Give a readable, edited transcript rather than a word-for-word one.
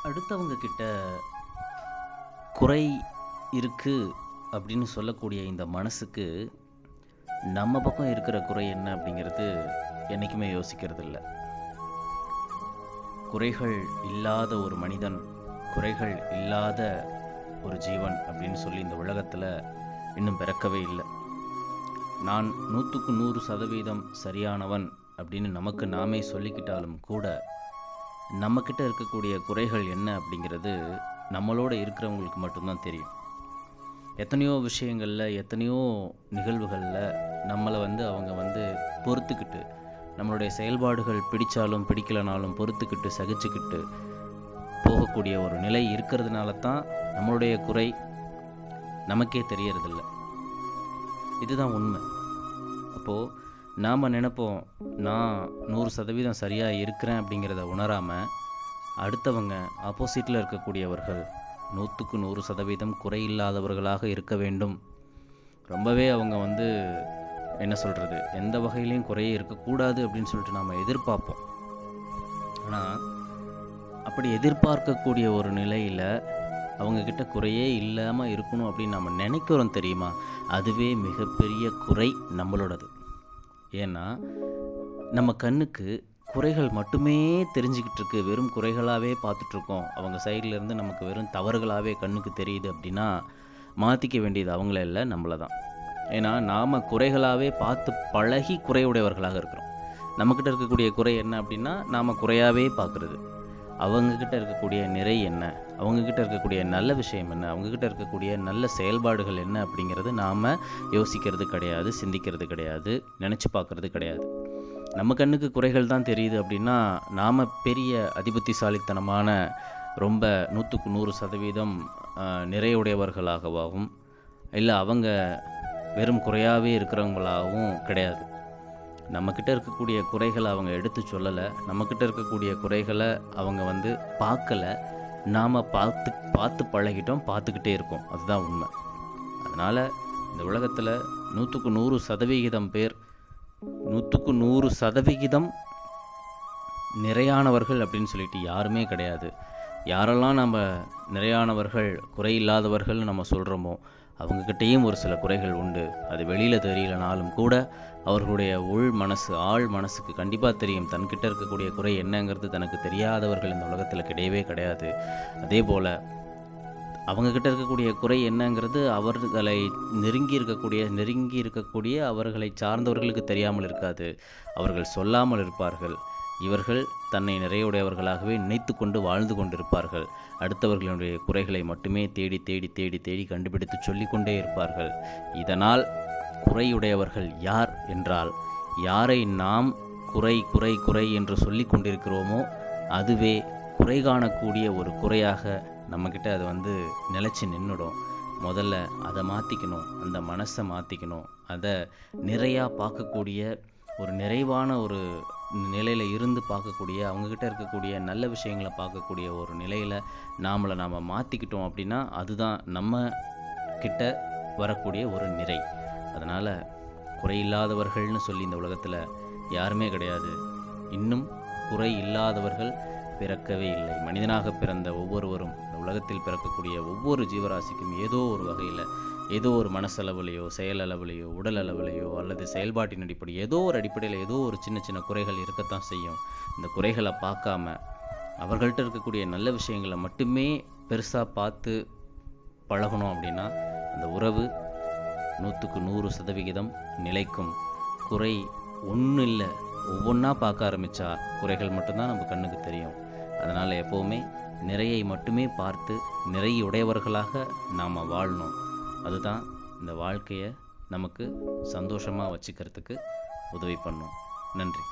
அடுத்தவங்க கிட்ட குறை இருக்கு அப்படின்னு சொல்லக்கூடிய இந்த மனசுக்கு நம்ம பக்கம் இருக்கிற குறை என்ன அப்படிங்கிறது என்றைக்குமே யோசிக்கிறது இல்லை. குறைகள் இல்லாத ஒரு மனிதன், குறைகள் இல்லாத ஒரு ஜீவன் அப்படின்னு சொல்லி இந்த உலகத்தில் இன்னும் பிறக்கவே இல்லை. நான் 100% சரியானவன் அப்படின்னு நமக்கு நாமே சொல்லிக்கிட்டாலும் கூட நம்மக்கிட்ட இருக்கக்கூடிய குறைகள் என்ன அப்படிங்கிறது நம்மளோட இருக்கிறவங்களுக்கு மட்டும்தான் தெரியும். எத்தனையோ விஷயங்களில், எத்தனையோ நிகழ்வுகளில் நம்மளை அவங்க பொறுத்துக்கிட்டு, நம்மளுடைய செயல்பாடுகள் பிடிச்சாலும் பிடிக்கலனாலும் பொறுத்துக்கிட்டு சகிச்சுக்கிட்டு போகக்கூடிய ஒரு நிலை இருக்கிறதுனால தான் நம்மளுடைய குறை நமக்கே தெரியறதில்ல. இதுதான் உண்மை. அப்போது நாம் நினைப்போம், நான் 100% சரியாக இருக்கிறேன் அப்படிங்கிறத உணராமல் அடுத்தவங்க ஆப்போசிட்டில் இருக்கக்கூடியவர்கள் 100% குறையில்லாதவர்களாக இருக்க வேண்டும், ரொம்பவே அவங்க என்ன சொல்கிறது, எந்த வகையிலையும் குறையே இருக்கக்கூடாது அப்படின்னு சொல்லிட்டு நாம் எதிர்பார்ப்போம். ஆனால் அப்படி எதிர்பார்க்கக்கூடிய ஒரு நிலையில் அவங்கக்கிட்ட குறையே இல்லாமல் இருக்கணும் அப்படின்னு நம்ம நினைக்கிறோம் தெரியுமா? அதுவே மிகப்பெரிய குறை நம்மளோடது. ஏன்னா நம்ம கண்ணுக்கு குறைகள் மட்டுமே தெரிஞ்சுக்கிட்டு இருக்கு, வெறும் குறைகளாகவே பார்த்துட்ருக்கோம். அவங்க சைட்லேருந்து நமக்கு வெறும் தவறுகளாகவே கண்ணுக்கு தெரியுது அப்படின்னா மாற்றிக்க வேண்டியது அவங்கள இல்லை, நம்மளை தான். ஏன்னா நாம் குறைகளாகவே பார்த்து பழகி குறையுடையவர்களாக இருக்கிறோம். நம்மக்கிட்ட இருக்கக்கூடிய குறை என்ன அப்படின்னா நாம் குறையாகவே பார்க்குறது. அவங்கக்கிட்ட இருக்கக்கூடிய நிறை என்ன, அவங்கக்கிட்ட இருக்கக்கூடிய நல்ல விஷயம் என்ன, அவங்கக்கிட்ட இருக்கக்கூடிய நல்ல செயல்பாடுகள் என்ன அப்படிங்கிறது நாம் யோசிக்கிறது கிடையாது, சிந்திக்கிறது கிடையாது, நினச்சி பார்க்குறது கிடையாது. நம்ம கண்ணுக்கு குறைகள் தான் தெரியுது அப்படின்னா நாம் பெரிய அதிபுத்திசாலித்தனமான, ரொம்ப 100% நிறையுடையவர்களாகவும் இல்லை அவங்க வெறும் குறையாகவே இருக்கிறவங்களாகவும் கிடையாது. நம்மக்கிட்ட இருக்கக்கூடிய குறைகளை அவங்க எடுத்து சொல்லலை, நம்மக்கிட்ட இருக்கக்கூடிய குறைகளை அவங்க பார்க்கலை, நாம் பார்த்து பழகிட்டோம், பார்த்துக்கிட்டே இருக்கோம். அதுதான் உண்மை. அதனால் இந்த உலகத்தில் 100% பேர் 100% நிறையானவர்கள் அப்படின்னு சொல்லிட்டு யாருமே கிடையாது. யாரெல்லாம் நம்ம நிறையானவர்கள், குறையில்லாதவர்கள் நம்ம சொல்கிறோமோ அவங்கக்கிட்டேயும் ஒரு சில குறைகள் உண்டு. அது வெளியில் தெரியலனாலும் கூட அவர்களுடைய ஆழ் மனசுக்கு கண்டிப்பாக தெரியும் தன்கிட்ட இருக்கக்கூடிய குறை என்னங்கிறது. தனக்கு தெரியாதவர்கள் இந்த உலகத்தில் கிடையவே கிடையாது. அதே போல் அவங்கக்கிட்ட இருக்கக்கூடிய குறை என்னங்கிறது அவர்களை நெருங்கி இருக்கக்கூடிய அவர்களை சார்ந்தவர்களுக்கு தெரியாமல் இருக்காது. அவர்கள் சொல்லாமல் இருப்பார்கள். இவர்கள் தன்னை நிறையுடையவர்களாகவே நினைத்து கொண்டு வாழ்ந்து கொண்டிருப்பார்கள். அடுத்தவர்களுடைய குறைகளை மட்டுமே தேடி தேடி தேடி தேடி கண்டுபிடித்து சொல்லிக்கொண்டே இருப்பார்கள். இதனால் குறையுடையவர்கள் யார் என்றால், யாரை நாம் குறை குறை குறை என்று சொல்லி கொண்டிருக்கிறோமோ அதுவே குறை காணக்கூடிய ஒரு குறையாக நம்மக்கிட்ட அது நிலச்சி நின்றுடும். முதல்ல அதை மாற்றிக்கணும், அந்த மனசை மாற்றிக்கணும். அதை நிறையாக பார்க்கக்கூடிய, ஒரு நிறைவான ஒரு நிலையில் இருந்து பார்க்கக்கூடிய, அவங்கக்கிட்ட இருக்கக்கூடிய நல்ல விஷயங்களை பார்க்கக்கூடிய ஒரு நிலையில் நாம் மாற்றிக்கிட்டோம் அப்படின்னா அதுதான் நம்ம கிட்ட வரக்கூடிய ஒரு நிறை. அதனால் குறையில்லாதவர்கள்னு சொல்லி இந்த உலகத்தில் யாருமே கிடையாது. இன்னும் குறை இல்லாதவர்கள் பிறக்கவே இல்லை. மனிதனாக பிறந்த ஒவ்வொருவரும், இந்த உலகத்தில் பிறக்கக்கூடிய ஒவ்வொரு ஜீவராசிக்கும் ஏதோ ஒரு வகையில், ஏதோ ஒரு மனசளவுலையோ, செயலளவுலையோ, உடல் அளவுலையோ அல்லது செயல்பாட்டின் அடிப்படை ஏதோ ஒரு அடிப்படையில் ஏதோ ஒரு சின்ன சின்ன குறைகள் இருக்கத்தான் செய்யும். இந்த குறைகளை பார்க்காம அவர்கள்ட்ட இருக்கக்கூடிய நல்ல விஷயங்களை மட்டுமே பெருசாக பார்த்து பழகணும் அப்படின்னா அந்த உறவு 100% நிலைக்கும். குறை ஒன்றும் இல்லை, ஒவ்வொன்றா பார்க்க ஆரம்பித்தா குறைகள் மட்டும்தான் நம்ம கண்ணுக்கு தெரியும். அதனால் எப்போவுமே நிறையை மட்டுமே பார்த்து நிறையுடையவர்களாக நாம் வாழணும். அதுதான் இந்த வாழ்க்கையை நமக்கு சந்தோஷமாக வச்சுக்கிறதுக்கு உதவி பண்ணும். நன்றி.